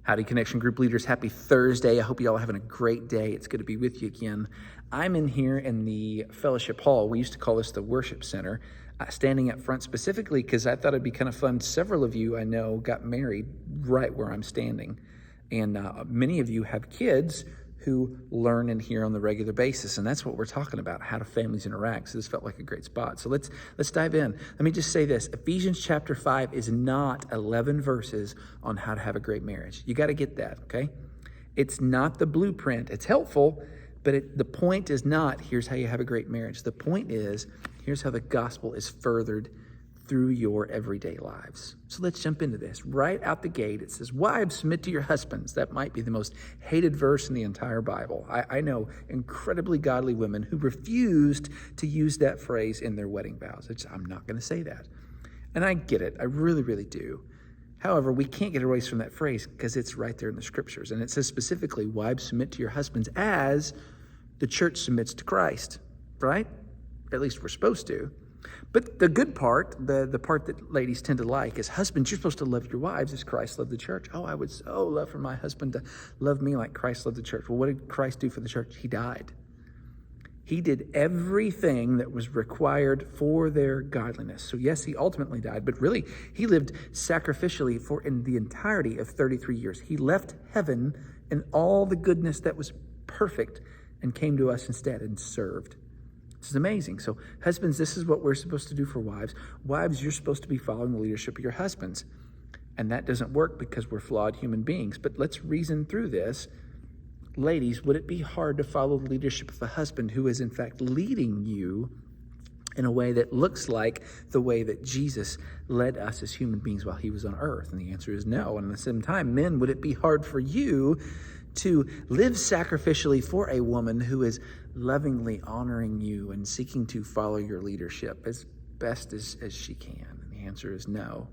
Howdy, Connection Group leaders. Happy Thursday. I hope you all are having a great day. It's good to be with you again. I'm in here in the fellowship hall. We used to call this the worship center, standing up front specifically because I thought it'd be kind of fun. Several of you I know got married right where I'm standing. And many of you have kids who learn and hear on the regular basis. And that's what we're talking about, how do families interact. So this felt like a great spot. So let's dive in. Let me just say this. Ephesians chapter 5 is not 11 verses on how to have a great marriage. You got to get that, okay? It's not the blueprint. It's helpful, but the point is not, here's how you have a great marriage. The point is, here's how the gospel is furthered through your everyday lives. So let's jump into this. Right out the gate, it says, wives, submit to your husbands. That might be the most hated verse in the entire Bible. I know incredibly godly women who refused to use that phrase in their wedding vows. I'm not going to say that. And I get it. I really, really do. However, we can't get away from that phrase because it's right there in the scriptures. And it says specifically, wives, submit to your husbands as the church submits to Christ, right? At least we're supposed to. But the good part, the part that ladies tend to like is, husbands, you're supposed to love your wives as Christ loved the church. Oh, I would so love for my husband to love me like Christ loved the church. Well, what did Christ do for the church? He died. He did everything that was required for their godliness. So yes, he ultimately died, but really he lived sacrificially in the entirety of 33 years. He left heaven and all the goodness that was perfect and came to us instead and served. This is amazing. So husbands, this is what we're supposed to do for wives. Wives, you're supposed to be following the leadership of your husbands. And that doesn't work because we're flawed human beings. But let's reason through this. Ladies, would it be hard to follow the leadership of a husband who is in fact leading you in a way that looks like the way that Jesus led us as human beings while he was on earth? And the answer is no. And at the same time, men, would it be hard for you to live sacrificially for a woman who is lovingly honoring you and seeking to follow your leadership as best as she can? And the answer is no.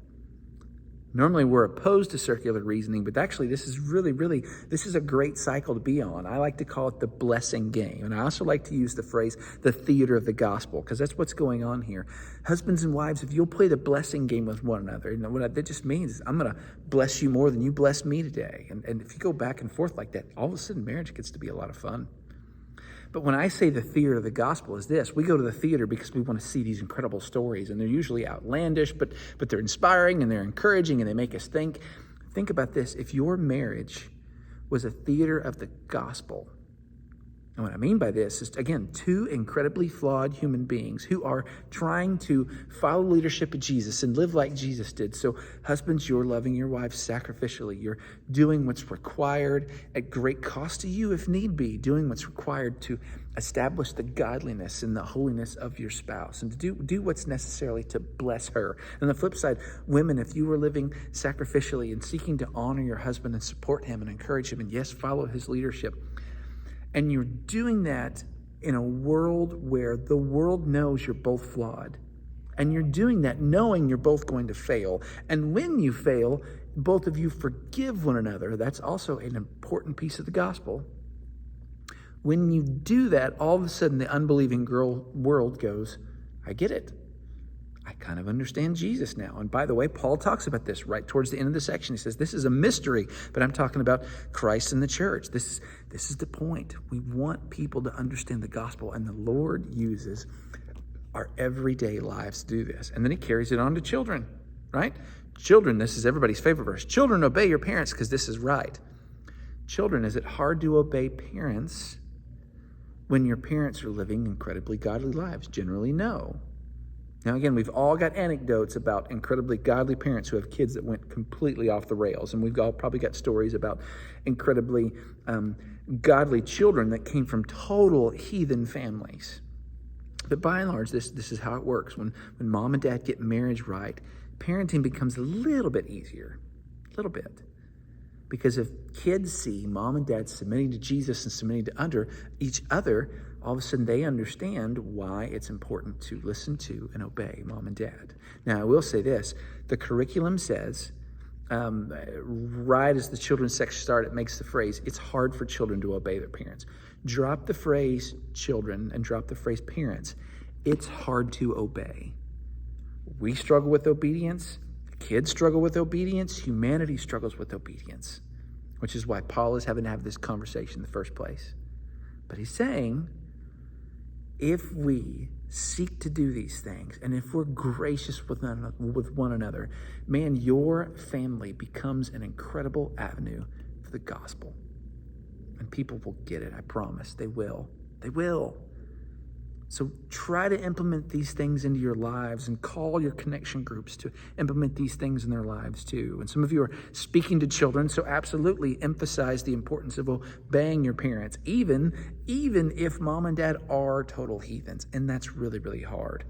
Normally we're opposed to circular reasoning, but actually this is a great cycle to be on. I like to call it the blessing game. And I also like to use the phrase, the theater of the gospel, because that's what's going on here. Husbands and wives, if you'll play the blessing game with one another, what that just means is I'm going to bless you more than you bless me today. And if you go back and forth like that, all of a sudden marriage gets to be a lot of fun. But when I say the theater of the gospel is this, we go to the theater because we want to see these incredible stories, and they're usually outlandish, but they're inspiring and they're encouraging and they make us think. Think about this. If your marriage was a theater of the gospel, and what I mean by this is, again, two incredibly flawed human beings who are trying to follow the leadership of Jesus and live like Jesus did. So husbands, you're loving your wives sacrificially. You're doing what's required at great cost to you if need be, doing what's required to establish the godliness and the holiness of your spouse and to do what's necessary to bless her. And on the flip side, women, if you were living sacrificially and seeking to honor your husband and support him and encourage him and yes, follow his leadership, and you're doing that in a world where the world knows you're both flawed. And you're doing that knowing you're both going to fail. And when you fail, both of you forgive one another. That's also an important piece of the gospel. When you do that, all of a sudden the unbelieving world goes, I get it. I kind of understand Jesus now. And by the way, Paul talks about this right towards the end of the section. He says, this is a mystery, but I'm talking about Christ and the church. This is the point. We want people to understand the gospel, and the Lord uses our everyday lives to do this. And then he carries it on to children, right? Children, this is everybody's favorite verse. Children, obey your parents because this is right. Children, is it hard to obey parents when your parents are living incredibly godly lives? Generally, no. Now, again, we've all got anecdotes about incredibly godly parents who have kids that went completely off the rails. And we've all probably got stories about incredibly godly children that came from total heathen families. But by and large, this is how it works. When mom and dad get marriage right, parenting becomes a little bit easier. A little bit. Because if kids see mom and dad submitting to Jesus and submitting to under each other, all of a sudden they understand why it's important to listen to and obey mom and dad. Now, I will say this. The curriculum says, right as the children's section started, it makes the phrase, it's hard for children to obey their parents. Drop the phrase children and drop the phrase parents. It's hard to obey. We struggle with obedience. Kids struggle with obedience. Humanity struggles with obedience. which is why Paul is having to have this conversation in the first place. But he's saying, if we seek to do these things, and if we're gracious with one another, man, your family becomes an incredible avenue for the gospel. And people will get it, I promise. They will. They will. So try to implement these things into your lives and call your connection groups to implement these things in their lives too. And some of you are speaking to children, so absolutely emphasize the importance of obeying your parents, even if mom and dad are total heathens. And that's really, really hard.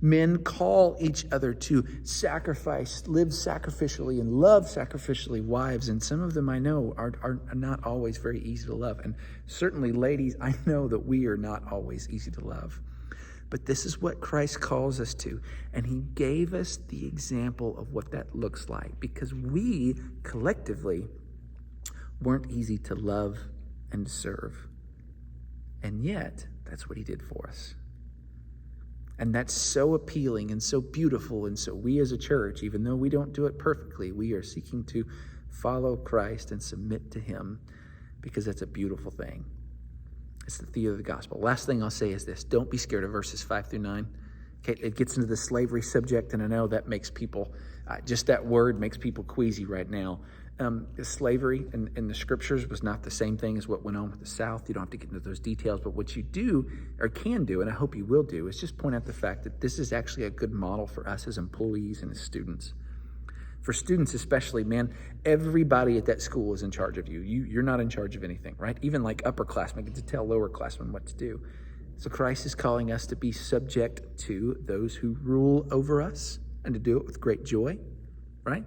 Men call each other to sacrifice, live sacrificially, and love sacrificially wives. And some of them I know are not always very easy to love. And certainly, ladies, I know that we are not always easy to love. But this is what Christ calls us to. And he gave us the example of what that looks like, because we collectively weren't easy to love and to serve. And yet, that's what he did for us. And that's so appealing and so beautiful. And so we as a church, even though we don't do it perfectly, we are seeking to follow Christ and submit to him, because that's a beautiful thing. It's the theater of the gospel. Last thing I'll say is this. Don't be scared of verses 5-9. Okay, it gets into the slavery subject, and I know that makes people, just that word makes people queasy right now. Slavery in the scriptures was not the same thing as what went on with the South. You don't have to get into those details, but what you do or can do, and I hope you will do, is just point out the fact that this is actually a good model for us as employees and as students. For students especially, man, everybody at that school is in charge of you. You're not in charge of anything, right? Even like upperclassmen get to tell lowerclassmen what to do. So Christ is calling us to be subject to those who rule over us and to do it with great joy, right?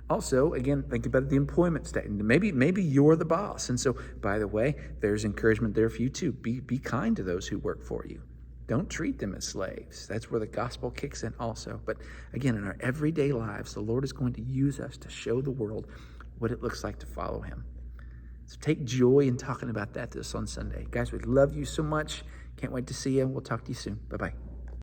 Also, again, think about the employment statement. Maybe you're the boss. And so, by the way, there's encouragement there for you too. Be kind to those who work for you. Don't treat them as slaves. That's where the gospel kicks in also. But again, in our everyday lives, the Lord is going to use us to show the world what it looks like to follow him. So take joy in talking about that this on Sunday. Guys, we love you so much. Can't wait to see you. We'll talk to you soon. Bye-bye.